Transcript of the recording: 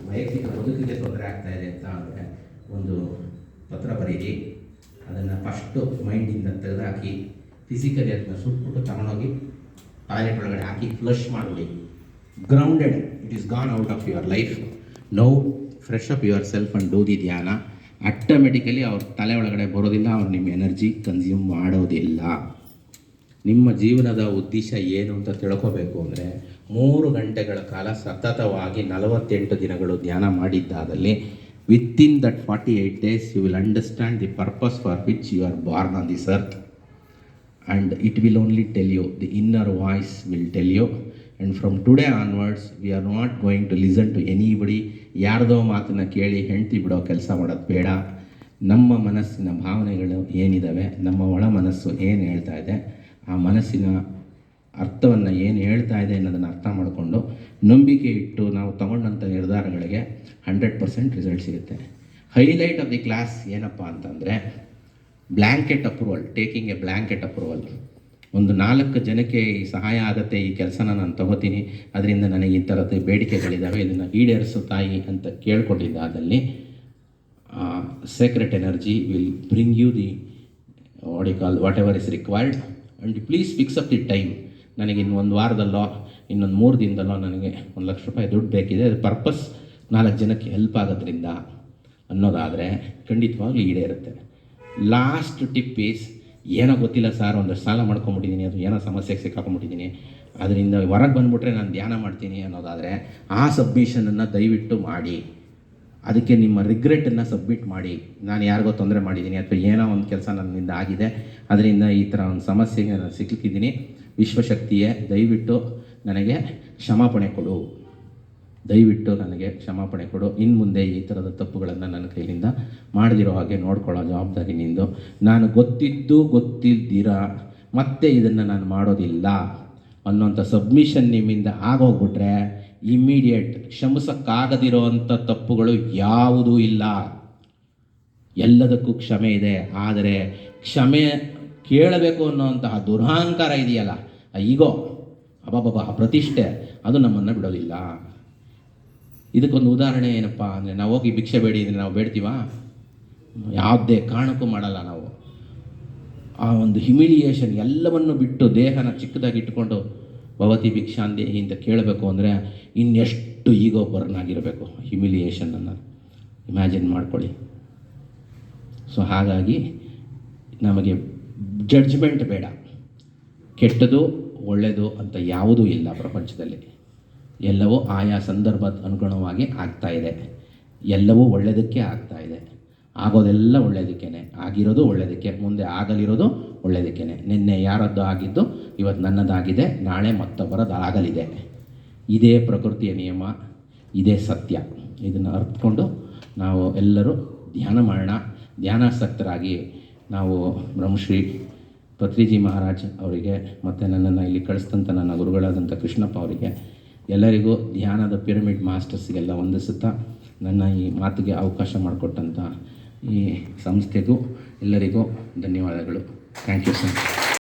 ವೈಯಕ್ತಿಕ ಬದುಕಿಗೆ ತೊಂದರೆ ಆಗ್ತಾ ಇದೆ ಅಂತ ಅಂದರೆ ಒಂದು ಪತ್ರ ಬರೀರಿ, ಅದನ್ನು ಫಸ್ಟು ಮೈಂಡಿಂದ ತೆಗೆದುಹಾಕಿ ಫಿಸಿಕಲಿ ಅದನ್ನ ಸುಟ್ಬಿಟ್ಟು ತಗೊಂಡೋಗಿ ಟಾಯ್ಲೆಟ್ ಒಳಗಡೆ ಹಾಕಿ ಫ್ಲಶ್ ಮಾಡಿಬಿಡಿ. Grounded, it is gone out of your life. Now fresh up your self and do the ಧ್ಯಾನ. ಆಟೋಮೆಟಿಕಲಿ ಅವ್ರ ತಲೆ ಒಳಗಡೆ ಬರೋದಿಲ್ಲ, ಅವ್ರು ನಿಮ್ಮ ಎನರ್ಜಿ ಕನ್ಸ್ಯೂಮ್ ಮಾಡೋದಿಲ್ಲ. ನಿಮ್ಮ ಜೀವನದ ಉದ್ದೇಶ ಏನು ಅಂತ ತಿಳ್ಕೋಬೇಕು ಅಂದರೆ 3 ಗಂಟೆಗಳ ಕಾಲ ಸತತವಾಗಿ 48 ದಿನಗಳು ಧ್ಯಾನ ಮಾಡಿದ್ದಾದಲ್ಲಿ within that 48 days you will understand the purpose for which you are born on this earth. And it will only tell you, the inner voice will tell you. And from today onwards, we are not going to listen to anybody. ಯಾರ್ದೋ ಮಾತನ್ನು ಕೇಳಿ ಹೆಂಡ್ತಿ ಬಿಡೋ ಕೆಲಸ ಮಾಡೋದು ಬೇಡ. ನಮ್ಮ ಮನಸ್ಸಿನ ಭಾವನೆಗಳು ಏನಿದ್ದಾವೆ, ನಮ್ಮ ಒಳ ಮನಸ್ಸು ಏನು ಹೇಳ್ತಾ ಇದೆ, ಆ ಮನಸ್ಸಿನ ಅರ್ಥವನ್ನು ಏನು ಹೇಳ್ತಾ ಇದೆ ಅನ್ನೋದನ್ನು ಅರ್ಥ ಮಾಡಿಕೊಂಡು ನಂಬಿಕೆ ಇಟ್ಟು ನಾವು ತಗೊಂಡಂಥ ನಿರ್ಧಾರಗಳಿಗೆ 100% ರಿಸಲ್ಟ್ ಸಿಗುತ್ತೆ. ಹೈಲೈಟ್ ಆಫ್ ದಿ ಕ್ಲಾಸ್ ಏನಪ್ಪ ಅಂತಂದರೆ blanket approval, taking A blanket approval. ಒಂದು 4 ಜನಕ್ಕೆ ಈ ಸಹಾಯ ಆಗುತ್ತೆ, ಈ ಕೆಲಸನ ನಾನು ತಗೋತೀನಿ, ಅದರಿಂದ ನನಗೆ ಈ ಥರದ ಬೇಡಿಕೆಗಳಿದ್ದಾವೆ, ಇದನ್ನು ಈಡೇರಿಸು ತಾಯಿ ಅಂತ ಕೇಳ್ಕೊಂಡಿದ್ದಾದಲ್ಲಿ sacred energy will bring you the whatever is required. And please fix up the time. ನನಗೆ ಇನ್ನೊಂದು ವಾರದಲ್ಲೋ ಇನ್ನೊಂದು 3 ದಿನದಲ್ಲೋ ನನಗೆ 1 ಲಕ್ಷ ರೂಪಾಯಿ ದುಡ್ಡು ಬೇಕಿದೆ, ಅದು ಪರ್ಪಸ್ 4 ಜನಕ್ಕೆ ಹೆಲ್ಪ್ ಆಗೋದ್ರಿಂದ ಅನ್ನೋದಾದರೆ ಖಂಡಿತವಾಗ್ಲೂ ಈಡೇರುತ್ತೆ. ಲಾಸ್ಟ್ ಟಿಪ್ ಈಸ್, ಏನೋ ಗೊತ್ತಿಲ್ಲ ಸರ್, ಒಂದಷ್ಟು ಸಾಲ ಮಾಡ್ಕೊಂಬಿಟ್ಟಿದ್ದೀನಿ, ಅದು ಏನೋ ಸಮಸ್ಯೆಗೆ ಸಿಕ್ಕಾಕೊಂಬಿಟ್ಟಿದ್ದೀನಿ, ಅದರಿಂದ ಹೊರಗೆ ಬಂದುಬಿಟ್ರೆ ನಾನು ಧ್ಯಾನ ಮಾಡ್ತೀನಿ ಅನ್ನೋದಾದರೆ ಆ ಸಬ್ಮಿಷನನ್ನು ದಯವಿಟ್ಟು ಮಾಡಿ. ಅದಕ್ಕೆ ನಿಮ್ಮ ರಿಗ್ರೆಟನ್ನು ಸಬ್ಮಿಟ್ ಮಾಡಿ. ನಾನು ಯಾರಿಗೋ ತೊಂದರೆ ಮಾಡಿದ್ದೀನಿ ಅಥವಾ ಏನೋ ಒಂದು ಕೆಲಸ ನನ್ನಿಂದ ಆಗಿದೆ, ಅದರಿಂದ ಈ ಥರ ಒಂದು ಸಮಸ್ಯೆಗೆ ನಾನು ಸಿಕ್ಕಿದ್ದೀನಿ, ವಿಶ್ವಶಕ್ತಿಯೇ ದಯವಿಟ್ಟು ನನಗೆ ಕ್ಷಮಾಪಣೆ ಕೊಡು, ದಯವಿಟ್ಟು ನನಗೆ ಕ್ಷಮಾಪಣೆ ಕೊಡು. ಇನ್ನು ಮುಂದೆ ಈ ಥರದ ತಪ್ಪುಗಳನ್ನು ನನ್ನ ಕೈಲಿಂದ ಮಾಡದಿರೋ ಹಾಗೆ ನೋಡ್ಕೊಳ್ಳೋ ಜವಾಬ್ದಾರಿ ನಿಂದು. ನಾನು ಗೊತ್ತಿಲ್ದಿರ ಮತ್ತೆ ಇದನ್ನು ನಾನು ಮಾಡೋದಿಲ್ಲ ಅನ್ನೋಂಥ ಸಬ್ಮಿಷನ್ ನಿಮ್ಮಿಂದ ಆಗೋಗ್ಬಿಟ್ರೆ ಇಮ್ಮಿಡಿಯೇಟ್ ಕ್ಷಮಿಸೋಕ್ಕಾಗದಿರೋ ಅಂಥ ತಪ್ಪುಗಳು ಯಾವುದೂ ಇಲ್ಲ. ಎಲ್ಲದಕ್ಕೂ ಕ್ಷಮೆ ಇದೆ. ಆದರೆ ಕ್ಷಮೆ ಕೇಳಬೇಕು ಅನ್ನೋಂತಹ ದುರಹಂಕಾರ ಇದೆಯಲ್ಲ, ಈಗೋ ಅಬಾಬಾ ಪ್ರತಿಷ್ಠೆ, ಅದು ನಮ್ಮನ್ನು ಬಿಡೋದಿಲ್ಲ. ಇದಕ್ಕೊಂದು ಉದಾಹರಣೆ ಏನಪ್ಪ ಅಂದರೆ, ನಾವು ಹೋಗಿ ಭಿಕ್ಷೆ ಬೇಡಿದರೆ ನಾವು ಬೇಡ್ತೀವಾ? ಯಾವುದೇ ಕಾರಣಕ್ಕೂ ಮಾಡಲ್ಲ ನಾವು. ಆ ಒಂದು ಹ್ಯುಮಿಲಿಯೇಷನ್ ಎಲ್ಲವನ್ನು ಬಿಟ್ಟು ದೇಹನ ಚಿಕ್ಕದಾಗಿ ಇಟ್ಕೊಂಡು ಭವತಿ ಭಿಕ್ಷಾಂದೇಹಿ ಅಂತ ಕೇಳಬೇಕು ಅಂದರೆ ಇನ್ನೆಷ್ಟು ಈಗೋ ಬರ್ನ್ ಆಗಿರಬೇಕು. ಹ್ಯುಮಿಲಿಯೇಷನನ್ನು ಇಮ್ಯಾಜಿನ್ ಮಾಡ್ಕೊಳ್ಳಿ. ಸೊ ಹಾಗಾಗಿ ನಮಗೆ ಜಡ್ಜ್ಮೆಂಟ್ ಬೇಡ. ಕೆಟ್ಟದು ಒಳ್ಳೆಯದು ಅಂತ ಯಾವುದೂ ಇಲ್ಲ ಪ್ರಪಂಚದಲ್ಲಿ. ಎಲ್ಲವೂ ಆಯಾ ಸಂದರ್ಭದ ಅನುಗುಣವಾಗಿ ಆಗ್ತಾ ಇದೆ. ಎಲ್ಲವೂ ಒಳ್ಳೆಯದಕ್ಕೆ ಆಗ್ತಾ ಇದೆ. ಆಗೋದೆಲ್ಲ ಒಳ್ಳೆಯದಕ್ಕೇ, ಆಗಿರೋದು ಒಳ್ಳೆಯದಕ್ಕೆ, ಮುಂದೆ ಆಗಲಿರೋದು ಒಳ್ಳೆಯದಕ್ಕೇ. ನಿನ್ನೆ ಯಾರದ್ದು ಆಗಿದ್ದು ಇವತ್ತು ನನ್ನದಾಗಿದೆ, ನಾಳೆ ಮತ್ತೊಬ್ಬರದ್ದು ಆಗಲಿದೆ. ಇದೇ ಪ್ರಕೃತಿಯ ನಿಯಮ, ಇದೇ ಸತ್ಯ. ಇದನ್ನು ಅರ್ಥಕೊಂಡು ನಾವು ಎಲ್ಲರೂ ಧ್ಯಾನ ಮಾಡೋಣ. ಧ್ಯಾನಾಸಕ್ತರಾಗಿ ನಾವು ಬ್ರಹ್ಮಶ್ರೀ ಪತ್ರಿಜಿ ಮಹಾರಾಜ್ ಅವರಿಗೆ ಮತ್ತು ನನ್ನನ್ನು ಇಲ್ಲಿ ಕಳಿಸಿದಂಥ ನನ್ನ ಗುರುಗಳಾದಂಥ ಕೃಷ್ಣಪ್ಪ ಅವರಿಗೆ, ಎಲ್ಲರಿಗೂ ಧ್ಯಾನದ ಪಿರಮಿಡ್ ಮಾಸ್ಟರ್ಸ್ಗೆಲ್ಲ ವಂದಿಸುತ್ತಾ, ನನ್ನ ಈ ಮಾತಿಗೆ ಅವಕಾಶ ಮಾಡಿಕೊಟ್ಟಂಥ ಈ ಸಂಸ್ಥೆಗೂ ಎಲ್ಲರಿಗೂ ಧನ್ಯವಾದಗಳು. Thank you sir.